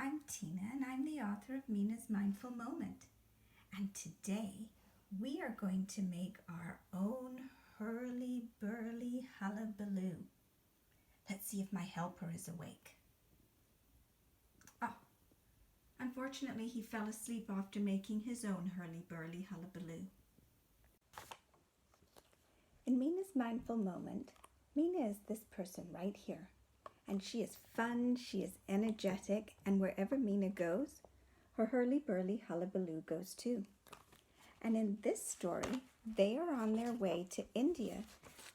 I'm Tina and I'm the author of Meena's Mindful Moment. And today we are going to make our own Hurly Burly Hullabaloo. Let's see if my helper is awake. Oh, unfortunately he fell asleep after making his own Hurly Burly Hullabaloo. In Meena's Mindful Moment, Meena is this person right here. And she is fun, she is energetic, and wherever Meena goes, her hurly-burly hullabaloo goes too. And in this story, they are on their way to India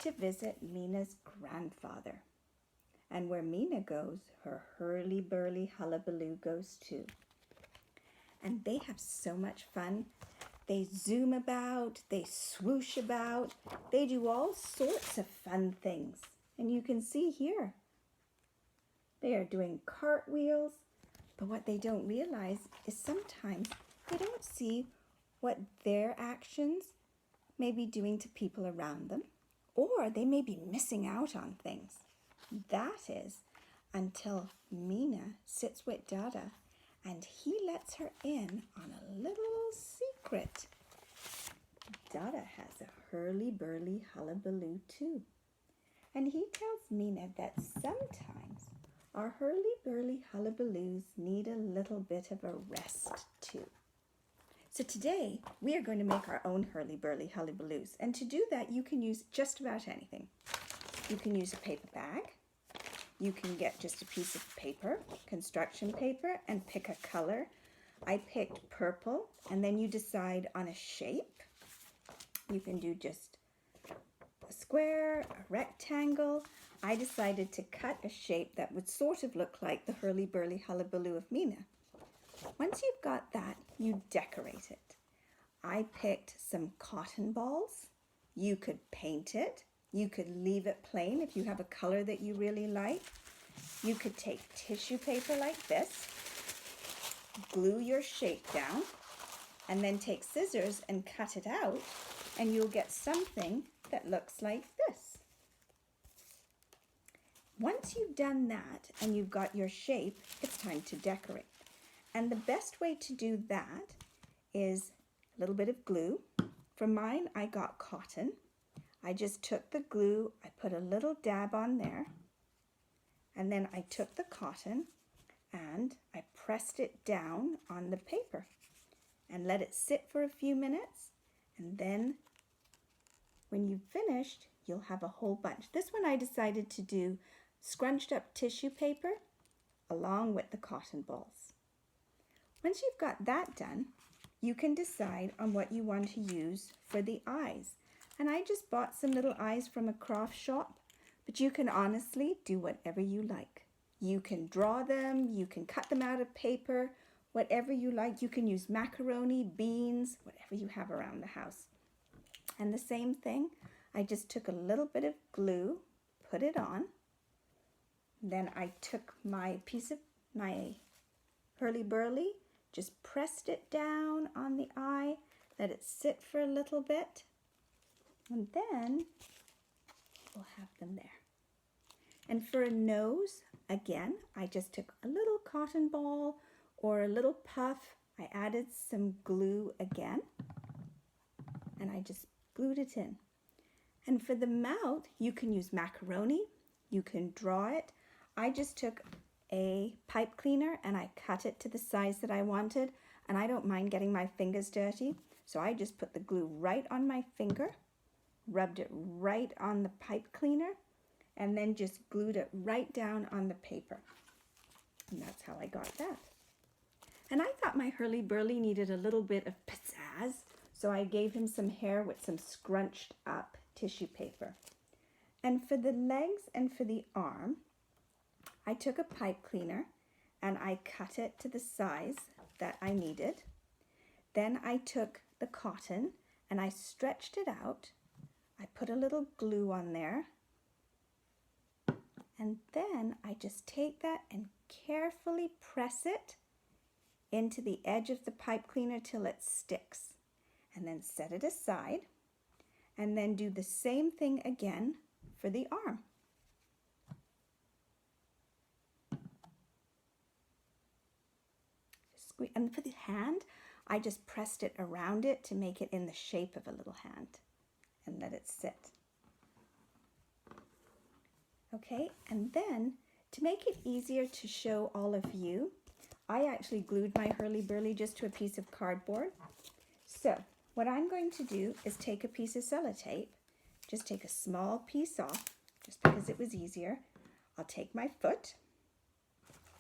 to visit Meena's grandfather. And where Meena goes, her hurly-burly hullabaloo goes too. And they have so much fun. They zoom about, they swoosh about, they do all sorts of fun things. And you can see here, they are doing cartwheels, but what they don't realize is sometimes they don't see what their actions may be doing to people around them, or they may be missing out on things. That is until Meena sits with Dada and he lets her in on a little secret. Dada has a hurly-burly hullabaloo too, and he tells Meena that sometimes our hurly-burly hullabaloos need a little bit of a rest too. So today we are going to make our own hurly-burly hullabaloos, and to do that you can use just about anything. You can use a paper bag, you can get just a piece of paper, construction paper, and pick a color. I picked purple, and then you decide on a shape. You can do just a square, a rectangle. I decided to cut a shape that would sort of look like the hurly-burly hullabaloo of Meena. Once you've got that, you decorate it. I picked some cotton balls. You could paint it. You could leave it plain if you have a color that you really like. You could take tissue paper like this, glue your shape down, and then take scissors and cut it out, and you'll get something that looks like this. Once you've done that and you've got your shape, it's time to decorate. And the best way to do that is a little bit of glue. For mine, I got cotton. I just took the glue, I put a little dab on there, and then I took the cotton and I pressed it down on the paper and let it sit for a few minutes, and then when you've finished, you'll have a whole bunch. This one I decided to do scrunched up tissue paper along with the cotton balls. Once you've got that done, you can decide on what you want to use for the eyes. And I just bought some little eyes from a craft shop, but you can honestly do whatever you like. You can draw them, you can cut them out of paper, whatever you like. You can use macaroni, beans, whatever you have around the house. And the same thing, I just took a little bit of glue, put it on. Then I took my piece of my hurly-burly, just pressed it down on the eye, let it sit for a little bit, and then we'll have them there. And for a nose, again, I just took a little cotton ball or a little puff. I added some glue again, and I just glued it in. And for the mouth, you can use macaroni, you can draw it. I just took a pipe cleaner and I cut it to the size that I wanted, and I don't mind getting my fingers dirty, so I just put the glue right on my finger, rubbed it right on the pipe cleaner, and then just glued it right down on the paper. And that's how I got that. And I thought my hurly-burly needed a little bit of pizzazz, so I gave him some hair with some scrunched up tissue paper. And for the legs and for the arm, I took a pipe cleaner and I cut it to the size that I needed. Then I took the cotton and I stretched it out. I put a little glue on there. And then I just take that and carefully press it into the edge of the pipe cleaner till it sticks. And then set it aside. And then do the same thing again for the arm. squeeze. And for the hand, I just pressed it around it to make it in the shape of a little hand and let it sit. Okay, and then to make it easier to show all of you, I actually glued my Hurly Burly just to a piece of cardboard. So what I'm going to do is take a piece of sellotape, just take a small piece off, just because it was easier. I'll take my foot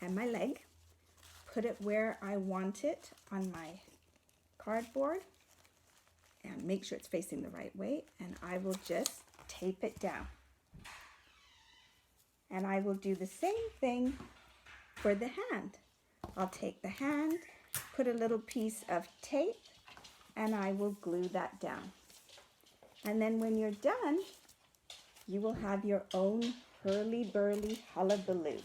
and my leg, put it where I want it on my cardboard, and make sure it's facing the right way, and I will just tape it down. And I will do the same thing for the hand. I'll take the hand, put a little piece of tape, and I will glue that down. And then when you're done, you will have your own Hurly Burly Hullabaloo.